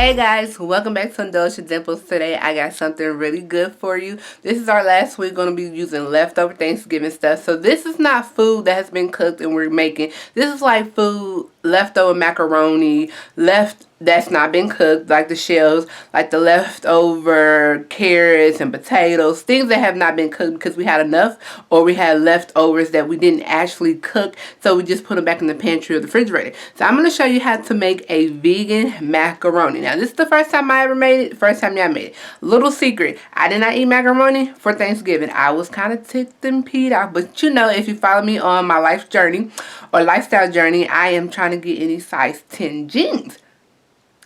Hey guys, welcome back to Indulge with Dimples. Today I got something really good for you. This is our last week going to be using leftover Thanksgiving stuff. So this is not food that has been cooked and we're making. This is like food, leftover macaroni, that's not been cooked, like the shells, like the leftover carrots and potatoes, things that have not been cooked because we had enough or we had leftovers that we didn't actually cook, so we just put them back in the pantry or the refrigerator. So I'm going to show you how to make a vegan macaroni. Now this is the first time I ever made it, first time y'all made it. Little secret, I did not eat macaroni for Thanksgiving. I was kind of ticked and peed off, but you know, if you follow me on my life journey or lifestyle journey, I am trying to get any size 10 jeans.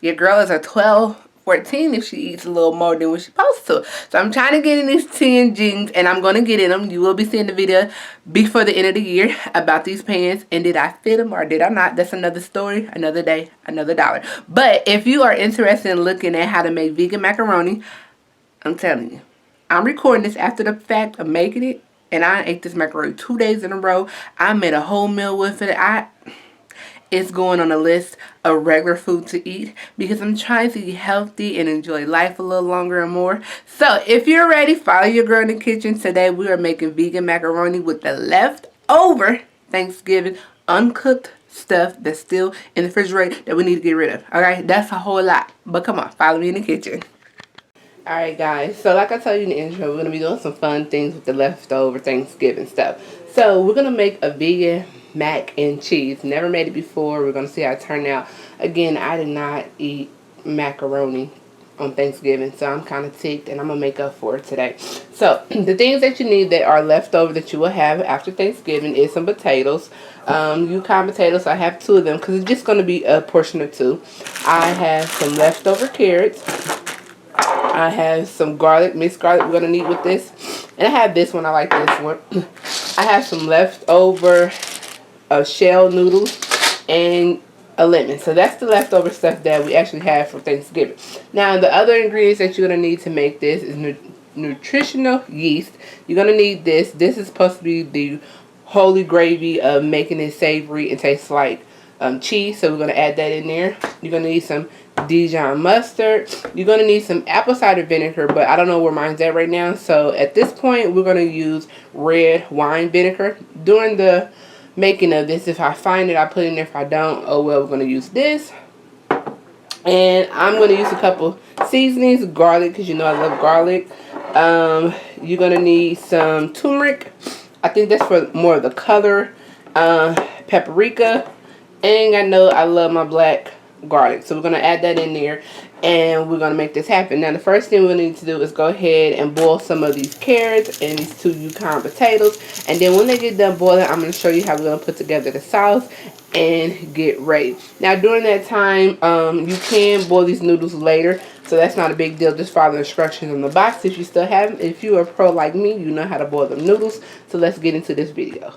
Your girl is a 12, 14 if she eats a little more than what she's supposed to. So I'm trying to get in these 10 jeans and I'm going to get in them. You will be seeing the video before the end of the year about these pants. And did I fit them or did I not? That's another story, another day, another dollar. But if you are interested in looking at how to make vegan macaroni, I'm telling you, I'm recording this after the fact of making it. And I ate this macaroni 2 days in a row. I made a whole meal with it. It's going on a list of regular food to eat because I'm trying to eat healthy and enjoy life a little longer and more. So if you're ready, follow your girl in the kitchen. Today we are making vegan macaroni with the leftover Thanksgiving uncooked stuff that's still in the refrigerator that we need to get rid of. Alright, that's a whole lot. But come on, follow me in the kitchen. Alright guys, so like I told you in the intro, we're going to be doing some fun things with the leftover Thanksgiving stuff. So we're going to make a vegan mac and cheese. Never made it before. We're going to see how it turned out. Again, I did not eat macaroni on Thanksgiving, so I'm kind of ticked and I'm going to make up for it today. So the things that you need that are left over that you will have after Thanksgiving is some potatoes. Yukon potatoes. I have 2 of them because it's just going to be a portion of 2. I have some leftover carrots. I have some garlic, mixed garlic we're going to need with this. And I have this one. I like this one. I have some leftover shell noodles and a lemon. So that's the leftover stuff that we actually have for Thanksgiving. Now the other ingredients that you're going to need to make this is nutritional yeast. You're going to need this. This is supposed to be the holy gravy of making it savory and taste like cheese. So we're going to add that in there. You're going to need some Dijon mustard. You're going to need some apple cider vinegar, but I don't know where mine's at right now. So at this point, we're going to use red wine vinegar. During the making of this, if I find it, I put it in there. If I don't, oh well, we're going to use this. And I'm going to use a couple seasonings, garlic, because you know I love garlic. You're going to need some turmeric. I think that's for more of the color. Paprika. And I know I love my black garlic, so we're going to add that in there and we're going to make this happen. Now the first thing we need to do is go ahead and boil some of these carrots and these 2 Yukon potatoes, and then when they get done boiling, I'm going to show you how we're going to put together the sauce and get ready. Now during that time, you can boil these noodles later, so that's not a big deal. Just follow the instructions on the box if you still haven't. If you're a pro like me, you know how to boil them noodles. So let's get into this video.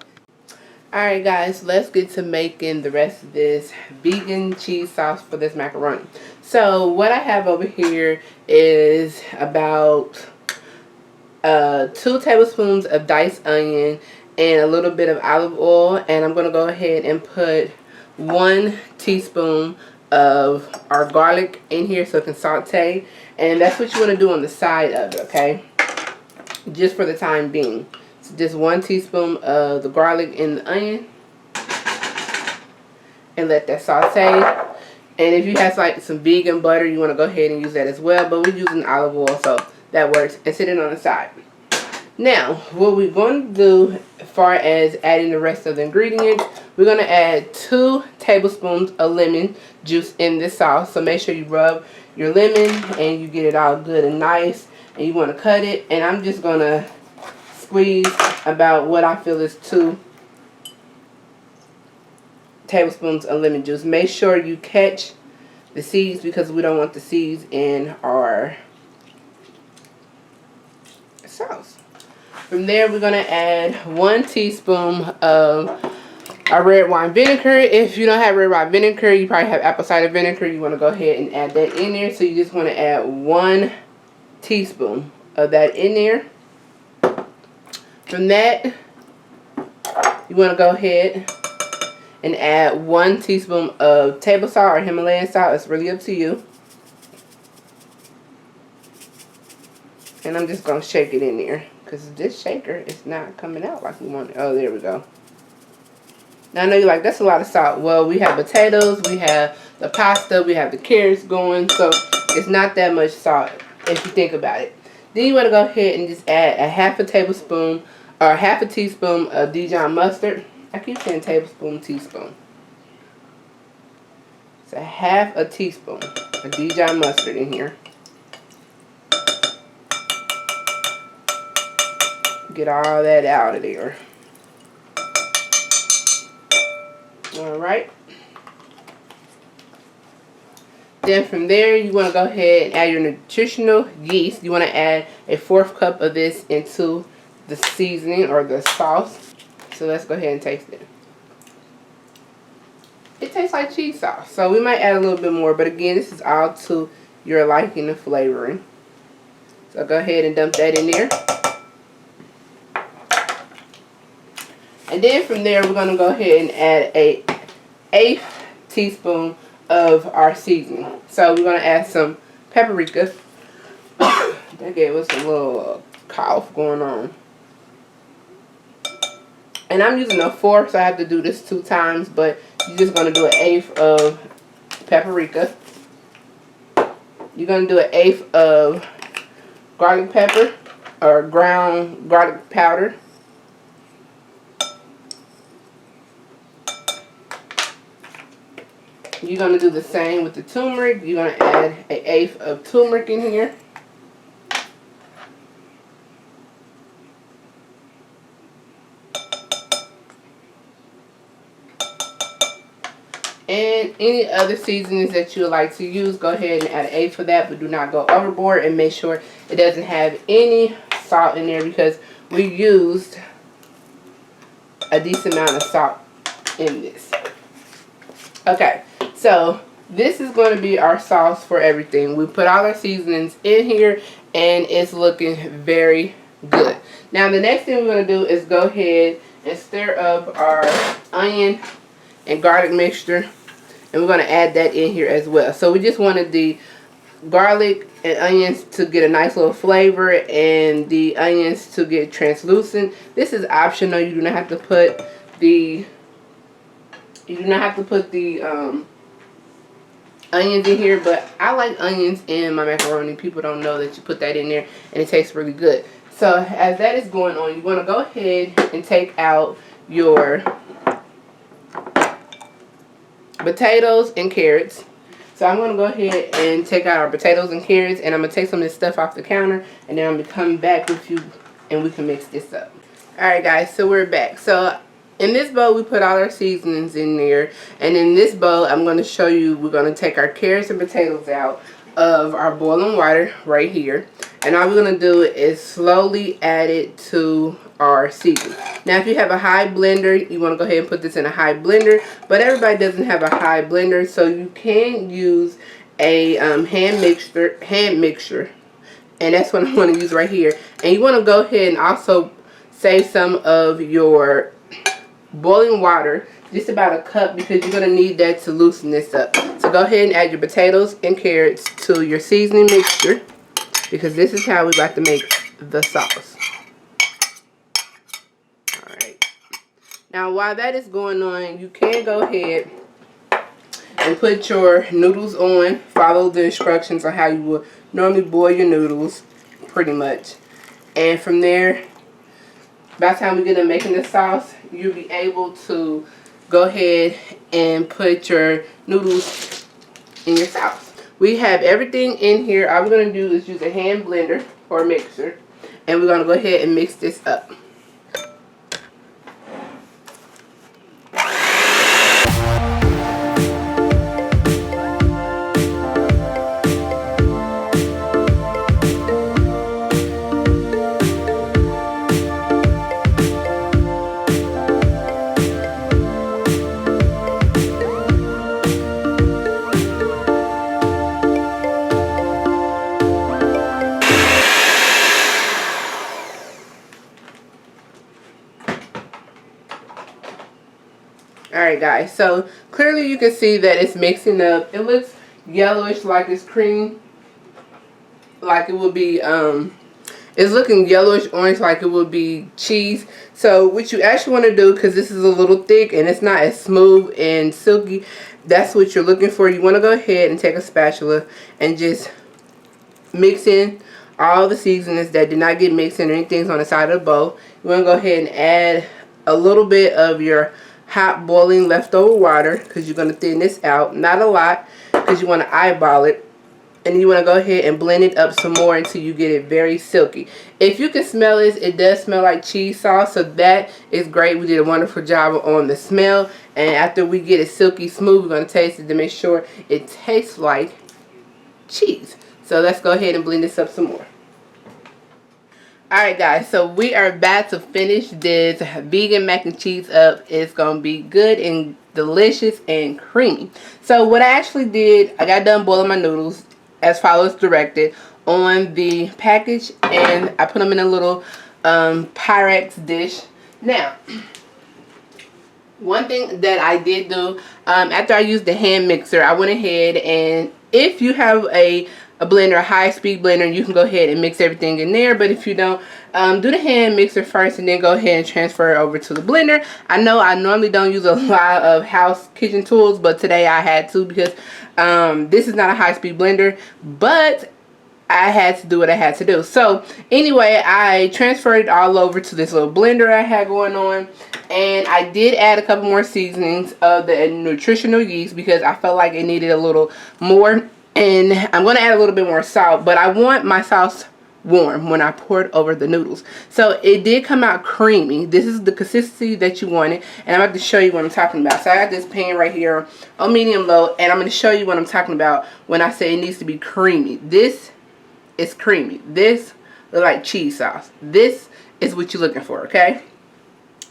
Alright guys, let's get to making the rest of this vegan cheese sauce for this macaroni. So what I have over here is about 2 tablespoons of diced onion and a little bit of olive oil. And I'm going to go ahead and put 1 teaspoon of our garlic in here so it can saute. And that's what you want to do on the side of it, okay? Just for the time being. Just 1 teaspoon of the garlic and the onion and let that saute. And if you have like some vegan butter, you want to go ahead and use that as well, but we're using olive oil, so that works. And sit it on the side. Now what we're going to do as far as adding the rest of the ingredients, we're going to add 2 tablespoons of lemon juice in this sauce. So make sure you rub your lemon and you get it all good and nice, and you want to cut it. And I'm just going to squeeze about what I feel is 2 tablespoons of lemon juice. Make sure you catch the seeds because we don't want the seeds in our sauce. From there, we're going to add 1 teaspoon of our red wine vinegar. If you don't have red wine vinegar, you probably have apple cider vinegar. You want to go ahead and add that in there. So you just want to add 1 teaspoon of that in there. From that, you want to go ahead and add 1 teaspoon of table salt or Himalayan salt. It's really up to you. And I'm just going to shake it in there. Because this shaker is not coming out like we want it. Oh, there we go. Now I know you're like, that's a lot of salt. Well, we have potatoes, we have the pasta, we have the carrots going. So it's not that much salt if you think about it. Then you want to go ahead and just add a half a tablespoon or half a teaspoon of Dijon mustard. I keep saying tablespoon, teaspoon. It's a half a teaspoon of Dijon mustard in here. Get all that out of there. Alright. Then from there, you want to go ahead and add your nutritional yeast. You want to add a 1/4 cup of this into the seasoning or the sauce. So let's go ahead and taste it. It tastes like cheese sauce. So we might add a little bit more. But again, this is all to your liking and flavoring. So go ahead and dump that in there. And then from there, we're going to go ahead and add a 1/8 teaspoon of our seasoning. So we're going to add some paprika. That gave us a little cough going on. And I'm using a fork, so I have to do this 2 times. But you're just going to do 1/8 of paprika. You're going to do 1/8 of garlic pepper or ground garlic powder. You're going to do the same with the turmeric. You're going to add 1/8 of turmeric in here. And any other seasonings that you would like to use, go ahead and add 1/8 for that, but do not go overboard, and make sure it doesn't have any salt in there because we used a decent amount of salt in this. Okay, so this is going to be our sauce for everything. We put all our seasonings in here and it's looking very good. Now the next thing we're going to do is go ahead and stir up our onion and garlic mixture, and we're going to add that in here as well. So we just wanted the garlic and onions to get a nice little flavor and the onions to get translucent. This is optional. You do not have to put the onions in here, but I like onions in my macaroni. People don't know that you put that in there and it tastes really good. So as that is going on, you want to go ahead and take out your potatoes and carrots. So I'm going to go ahead and take out our potatoes and carrots, and I'm going to take some of this stuff off the counter, and then I'm going to come back with you and we can mix this up. Alright guys, so we're back. So in this bowl we put all our seasonings in there, and in this bowl I'm going to show you, we're going to take our carrots and potatoes out of our boiling water right here, and all we're going to do is slowly add it to our seasoning. Now if you have a high blender, you want to go ahead and put this in a high blender, but everybody doesn't have a high blender, so you can use a hand mixture, and that's what I'm going to use right here. And you want to go ahead and also save some of your boiling water, just about a cup, because you're going to need that to loosen this up. So go ahead and add your potatoes and carrots to your seasoning mixture, because this is how we're about to make the sauce. Alright. Now while that is going on, you can go ahead and put your noodles on. Follow the instructions on how you would normally boil your noodles, pretty much. And from there, by the time we get done making the sauce, you'll be able to go ahead and put your noodles in your sauce. We have everything in here. All we're going to do is use a hand blender or a mixer, and we're going to go ahead and mix this up. Alright guys, so clearly you can see that it's mixing up. It looks yellowish, like it's cream, like it would be It's looking yellowish orange like it would be cheese. So what you actually want to do, because this is a little thick and it's not as smooth and silky, that's what you're looking for. You want to go ahead and take a spatula and just mix in all the seasonings that did not get mixed in or anything's on the side of the bowl. You want to go ahead and add a little bit of your hot boiling leftover water, because you're going to thin this out. Not a lot, because you want to eyeball it. And you want to go ahead and blend it up some more until you get it very silky. If you can smell this, it does smell like cheese sauce, so that is great. We did a wonderful job on the smell. And after we get it silky smooth, we're going to taste it to make sure it tastes like cheese. So let's go ahead and blend this up some more. Alright guys, so we are about to finish this vegan mac and cheese up. It's going to be good and delicious and creamy. So what I actually did, I got done boiling my noodles as follows directed on the package, and I put them in a little Pyrex dish. Now, one thing that I did do, after I used the hand mixer, I went ahead and if you have a blender, a high-speed blender, you can go ahead and mix everything in there. But if you don't, do the hand mixer first and then go ahead and transfer it over to the blender. I know I normally don't use a lot of house kitchen tools, but today I had to because this is not a high-speed blender, but I had to do what I had to do. So anyway, I transferred it all over to this little blender I had going on, and I did add a couple more seasonings of the nutritional yeast because I felt like it needed a little more. And I'm going to add a little bit more salt, but I want my sauce warm when I pour it over the noodles. So it did come out creamy. This is the consistency that you wanted, and I'm about to show you what I'm talking about. So I got this pan right here on medium low, and I'm going to show you what I'm talking about when I say it needs to be creamy. This is creamy. This looks like cheese sauce. This is what you're looking for, okay?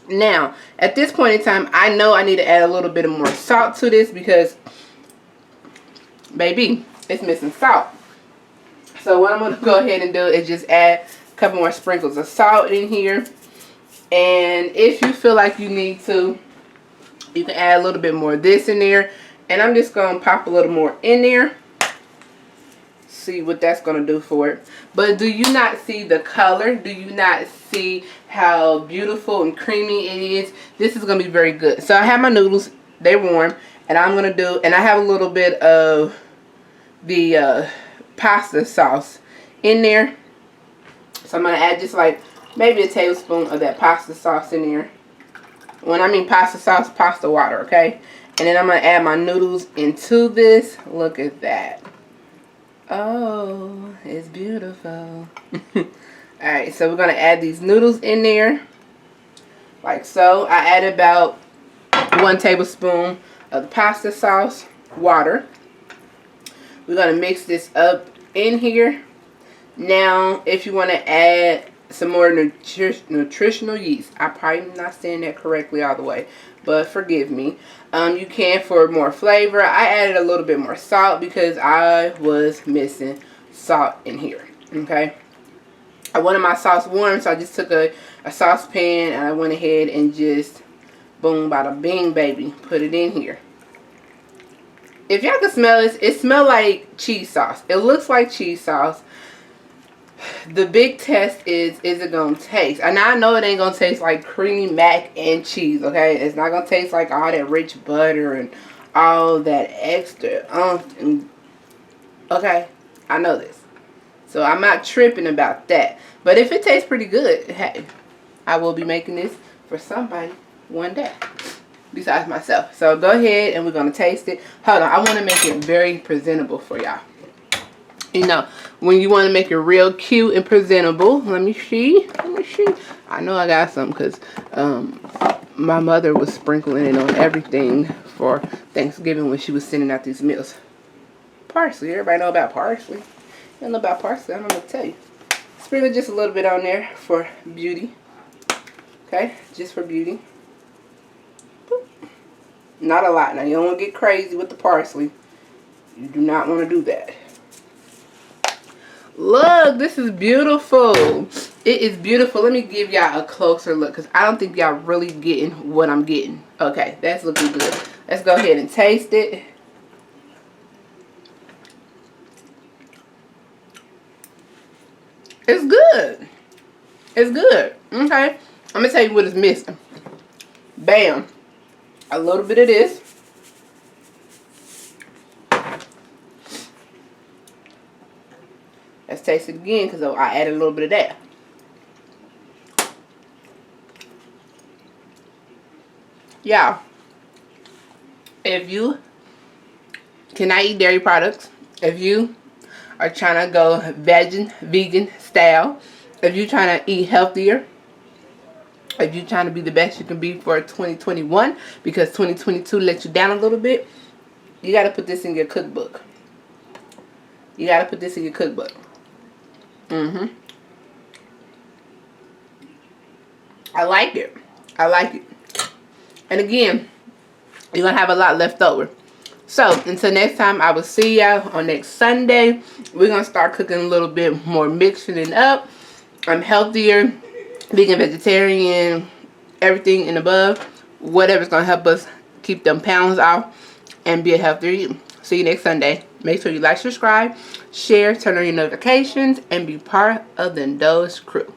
Now, at this point in time, I know I need to add a little bit of more salt to this because, baby, it's missing salt. So what I'm going to go ahead and do is just add a couple more sprinkles of salt in here. And if you feel like you need to, you can add a little bit more of this in there. And I'm just going to pop a little more in there. See what that's going to do for it. But do you not see the color? Do you not see how beautiful and creamy it is? This is going to be very good. So I have my noodles. They're warm. And I'm going to do, and I have a little bit of the pasta sauce in there. So I'm going to add just like maybe a tablespoon of that pasta sauce in there. When I mean pasta sauce, pasta water, okay? And then I'm going to add my noodles into this. Look at that. Oh, it's beautiful. Alright, so we're going to add these noodles in there. Like so. I added about 1 tablespoon of the pasta sauce water. We're going to mix this up in here. Now, if you want to add some more nutritional yeast, I'm probably not saying that correctly all the way, but forgive me. You can for more flavor. I added a little bit more salt because I was missing salt in here. Okay. I wanted my sauce warm, so I just took a saucepan and I went ahead and just boom, bada bing, baby, put it in here. If y'all can smell this, it smells like cheese sauce. It looks like cheese sauce. The big test is it going to taste? And I know it ain't going to taste like creamy mac and cheese, okay? It's not going to taste like all that rich butter and all that extra. Okay? I know this. So I'm not tripping about that. But if it tastes pretty good, hey, I will be making this for somebody one day. Besides myself. So go ahead and we're going to taste it. Hold on. I want to make it very presentable for y'all. You know, when you want to make it real cute and presentable. Let me see. Let me see. I know I got some because my mother was sprinkling it on everything for Thanksgiving when she was sending out these meals. Parsley. Everybody know about parsley? You don't know about parsley? I don't know what to tell you. Sprinkle just a little bit on there for beauty. Okay? Just for beauty. Not a lot. Now, you don't want to get crazy with the parsley. You do not want to do that. Look, this is beautiful. It is beautiful. Let me give y'all a closer look because I don't think y'all really getting what I'm getting. Okay, that's looking good. Let's go ahead and taste it. It's good. It's good. Okay. I'm going to tell you what it's missing. Bam. A little bit of this. Let's taste it again because I added a little bit of that. Yeah. If you cannot eat dairy products, if you are trying to go vegan style, if you're trying to eat healthier, if you're trying to be the best you can be for 2021 because 2022 let you down a little bit, you got to put this in your cookbook. You got to put this in your cookbook. I like it. I like it. And again, you're going to have a lot left over. So, until next time, I will see y'all on next Sunday. We're going to start cooking a little bit more, mixing it up. I'm healthier, vegan, vegetarian, everything and above. Whatever's going to help us keep them pounds off and be a healthier you. See you next Sunday. Make sure you like, subscribe, share, turn on your notifications, and be part of the Indulge crew.